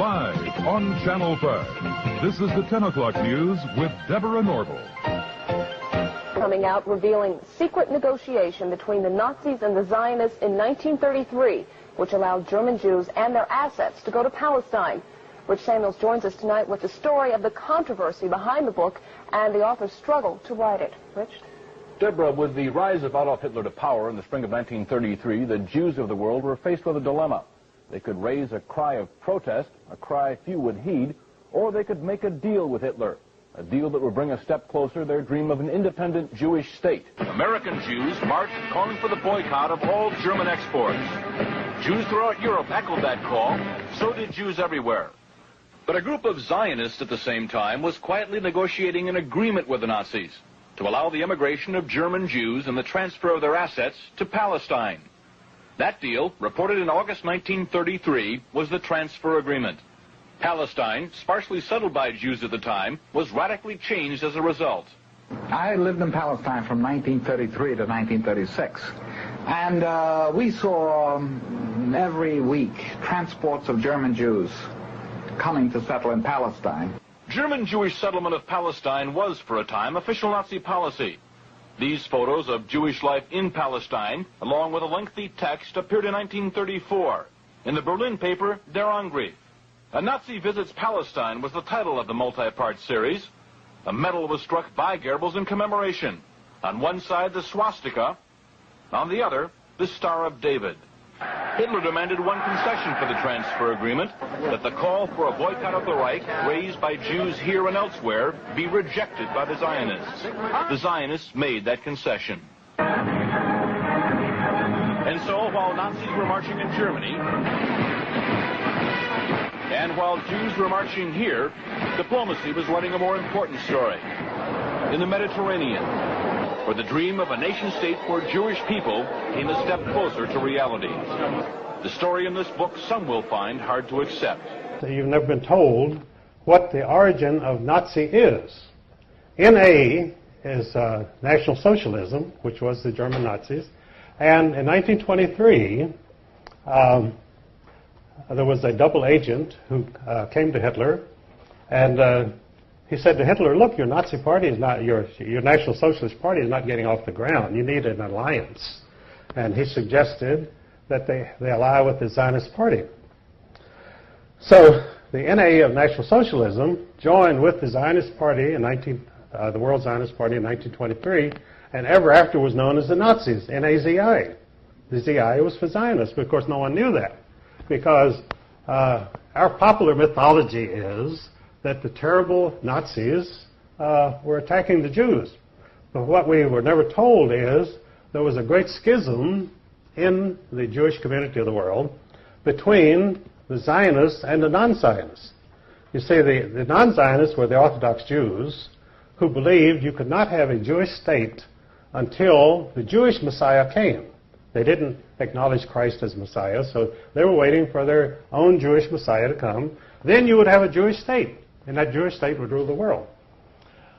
Live on Channel 5. This is the 10 o'clock news with Deborah Norville. Coming out revealing secret negotiation between the Nazis and the Zionists in 1933, which allowed German Jews and their assets to go to Palestine. Rich Samuels joins us tonight with the story of the controversy behind the book and the author's struggle to write it. Rich? Deborah, with the rise of Adolf Hitler to power in the spring of 1933, the Jews of the world were faced with a dilemma. They could raise a cry of protest, a cry few would heed, or they could make a deal with Hitler, a deal that would bring a step closer their dream of an independent Jewish state. American Jews marched calling for the boycott of all German exports. Jews throughout Europe echoed that call. So did Jews everywhere. But a group of Zionists at the same time was quietly negotiating an agreement with the Nazis to allow the immigration of German Jews and the transfer of their assets to Palestine. That deal, reported in August 1933, was the transfer agreement. Palestine, sparsely settled by Jews at the time, was radically changed as a result. I lived in Palestine from 1933 to 1936, and we saw every week transports of German Jews coming to settle in Palestine. German Jewish settlement of Palestine was, for a time, official Nazi policy. These photos of Jewish life in Palestine, along with a lengthy text, appeared in 1934 in the Berlin paper Der Angriff. A Nazi Visits Palestine was the title of the multi-part series. A medal was struck by Goebbels in commemoration. On one side, the swastika. On the other, the Star of David. Hitler demanded one concession for the transfer agreement, that the call for a boycott of the Reich, raised by Jews here and elsewhere, be rejected by the Zionists. The Zionists made that concession. And so, while Nazis were marching in Germany, and while Jews were marching here, diplomacy was writing a more important story. In the Mediterranean, where the dream of a nation-state for Jewish people came a step closer to reality. The story in this book some will find hard to accept. You've never been told what the origin of Nazi is. NA is National Socialism, which was the German Nazis. And in 1923, there was a double agent who came to Hitler, and he said to Hitler, look, your Nazi party is not, your National Socialist Party is not getting off the ground. You need an alliance. And he suggested that they ally with the Zionist Party. So the NA of National Socialism joined with the Zionist Party in the World Zionist Party in 1923, and ever after was known as the Nazis, NAZI. The ZI was for Zionists, but of course no one knew that, because our popular mythology is that the terrible Nazis were attacking the Jews. But what we were never told is there was a great schism in the Jewish community of the world between the Zionists and the non-Zionists. You see, the non-Zionists were the Orthodox Jews who believed you could not have a Jewish state until the Jewish Messiah came. They didn't acknowledge Christ as Messiah, so they were waiting for their own Jewish Messiah to come. Then you would have a Jewish state, and that Jewish state would rule the world.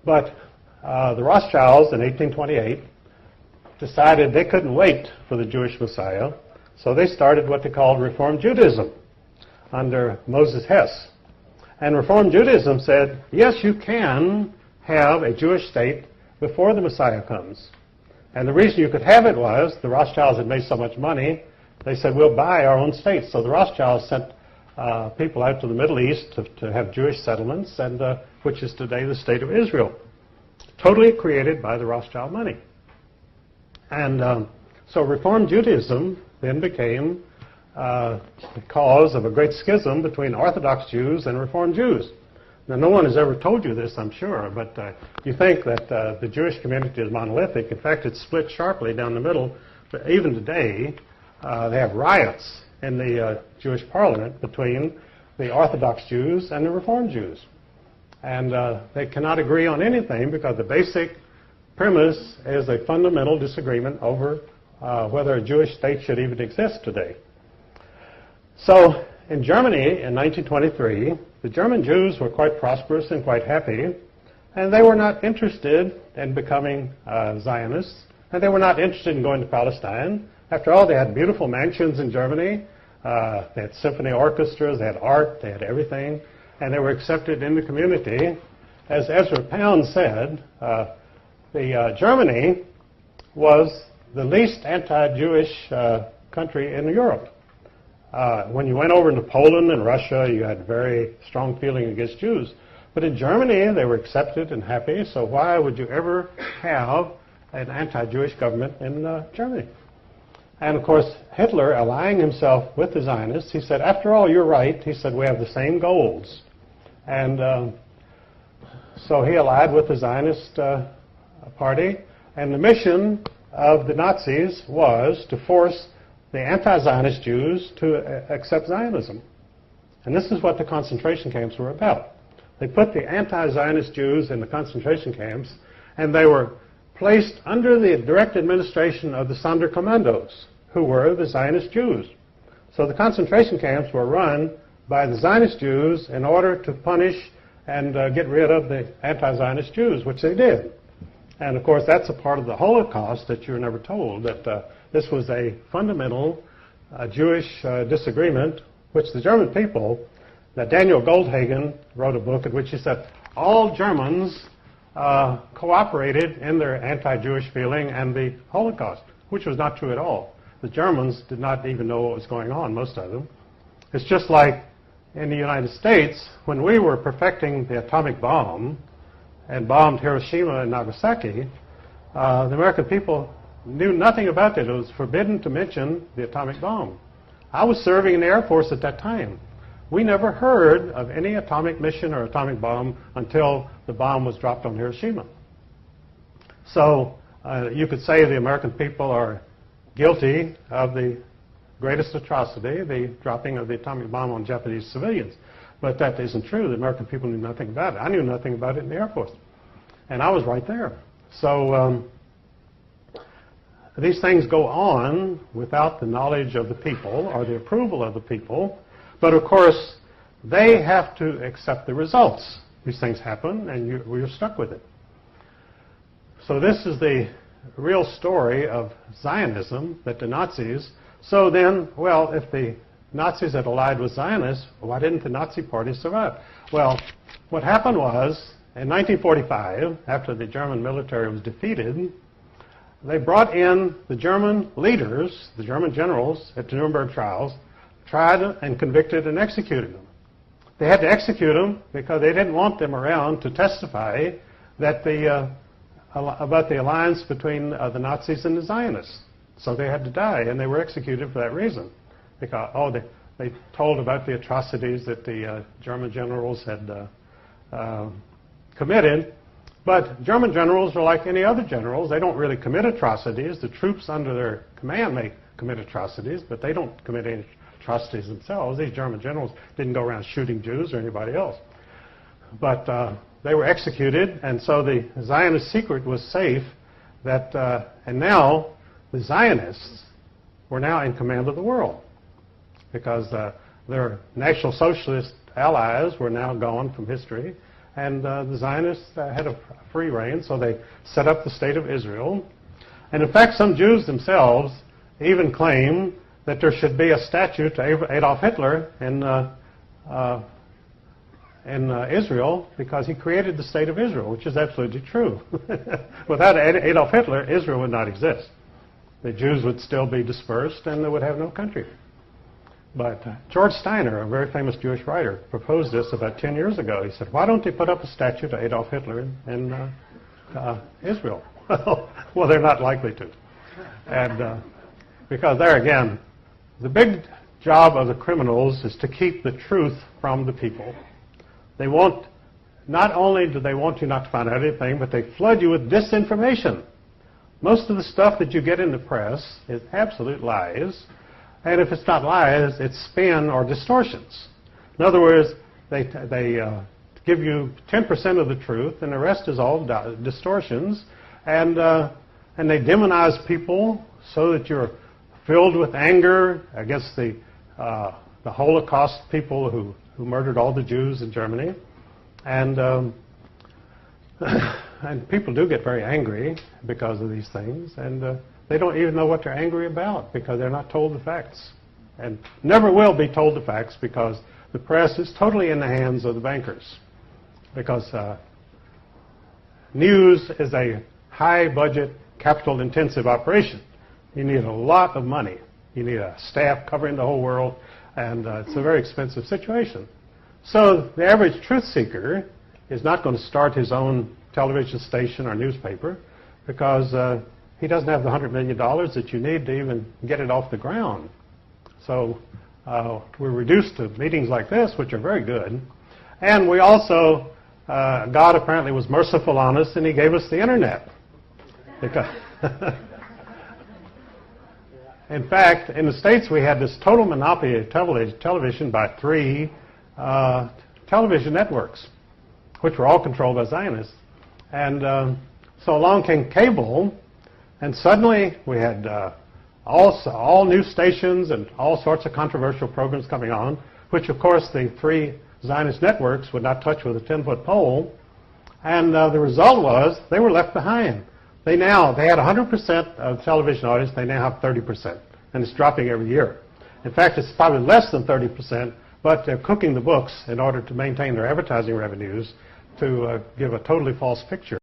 But the Rothschilds in 1828 decided they couldn't wait for the Jewish Messiah, so they started what they called Reform Judaism under Moses Hess. And Reform Judaism said, yes, you can have a Jewish state before the Messiah comes. And the reason you could have it was the Rothschilds had made so much money, they said, we'll buy our own state. So the Rothschilds sent people out to the Middle East to have Jewish settlements, and which is today the State of Israel, totally created by the Rothschild money. And so Reform Judaism then became the cause of a great schism between Orthodox Jews and Reform Jews. Now, no one has ever told you this, I'm sure, but you think that the Jewish community is monolithic. In fact, it's split sharply down the middle. But even today, they have riots in the Jewish parliament between the Orthodox Jews and the Reform Jews. And they cannot agree on anything because the basic premise is a fundamental disagreement over whether a Jewish state should even exist today. So in Germany in 1923, the German Jews were quite prosperous and quite happy, and they were not interested in becoming Zionists, and they were not interested in going to Palestine. After all, they had beautiful mansions in Germany. They had symphony orchestras, they had art, they had everything, and they were accepted in the community. As Ezra Pound said, Germany was the least anti-Jewish country in Europe. When you went over into Poland and Russia, you had very strong feeling against Jews. But in Germany, they were accepted and happy, so why would you ever have an anti-Jewish government in Germany? And of course, Hitler, allying himself with the Zionists, he said, after all, you're right. He said, we have the same goals. And so he allied with the Zionist party, and the mission of the Nazis was to force the anti-Zionist Jews to accept Zionism. And this is what the concentration camps were about. They put the anti-Zionist Jews in the concentration camps, and they were placed under the direct administration of the Sonderkommandos, who were the Zionist Jews. So the concentration camps were run by the Zionist Jews in order to punish and get rid of the anti-Zionist Jews, which they did. And of course, that's a part of the Holocaust that you were never told, that this was a fundamental Jewish disagreement, which the German people, that Daniel Goldhagen wrote a book in which he said all Germans cooperated in their anti-Jewish feeling and the Holocaust, which was not true at all. The Germans did not even know what was going on, most of them. It's just like in the United States, when we were perfecting the atomic bomb and bombed Hiroshima and Nagasaki, the American people knew nothing about it. It was forbidden to mention the atomic bomb. I was serving in the Air Force at that time. We never heard of any atomic mission or atomic bomb until the bomb was dropped on Hiroshima. So you could say the American people are guilty of the greatest atrocity, the dropping of the atomic bomb on Japanese civilians. But that isn't true. The American people knew nothing about it. I knew nothing about it in the Air Force. And I was right there. So these things go on without the knowledge of the people or the approval of the people. But of course, they have to accept the results. These things happen, and you're stuck with it. So this is the real story of Zionism, that the Nazis... So then, well, if the Nazis had allied with Zionists, why didn't the Nazi party survive? Well, what happened was, in 1945, after the German military was defeated, they brought in the German leaders, the German generals, at the Nuremberg trials, tried and convicted and executed them. They had to execute them because they didn't want them around to testify that about the alliance between the Nazis and the Zionists. So they had to die, and they were executed for that reason. Because, they told about the atrocities that the German generals had committed. But German generals are like any other generals. They don't really commit atrocities. The troops under their command may commit atrocities, but they don't commit any atrocities themselves. These German generals didn't go around shooting Jews or anybody else. But they were executed, and so the Zionist secret was safe. And now the Zionists were now in command of the world because their National Socialist allies were now gone from history, and the Zionists had a free reign, so they set up the State of Israel. And in fact, some Jews themselves even claim that there should be a statue to Adolf Hitler in Israel because he created the State of Israel, which is absolutely true. Without Adolf Hitler, Israel would not exist. The Jews would still be dispersed and they would have no country. But George Steiner, a very famous Jewish writer, proposed this about 10 years ago. He said, why don't they put up a statue to Adolf Hitler in Israel? Well, they're not likely to. And because there again, the big job of the criminals is to keep the truth from the people. They want, not only do they want you not to find out anything, but they flood you with disinformation. Most of the stuff that you get in the press is absolute lies. And if it's not lies, it's spin or distortions. In other words, they give you 10% of the truth, and the rest is all distortions. And they demonize people so that you're filled with anger against the Holocaust people who murdered all the Jews in Germany. And people do get very angry because of these things. And they don't even know what they're angry about because they're not told the facts. and never will be told the facts, because the press is totally in the hands of the bankers. Because news is a high-budget, capital-intensive operation. You need a lot of money. You need a staff covering the whole world, and it's a very expensive situation. So the average truth seeker is not going to start his own television station or newspaper, because he doesn't have the $100 million that you need to even get it off the ground. So we're reduced to meetings like this, which are very good. And we also, God apparently was merciful on us, and he gave us the internet. Because in fact, in the States, we had this total monopoly of television by 3 television networks, which were all controlled by Zionists. And so along came cable, and suddenly we had all new stations and all sorts of controversial programs coming on, which, of course, the 3 Zionist networks would not touch with a 10-foot pole. And the result was they were left behind. They had 100% of the television audience. They now have 30%, and it's dropping every year. In fact, it's probably less than 30%, but they're cooking the books in order to maintain their advertising revenues to give a totally false picture.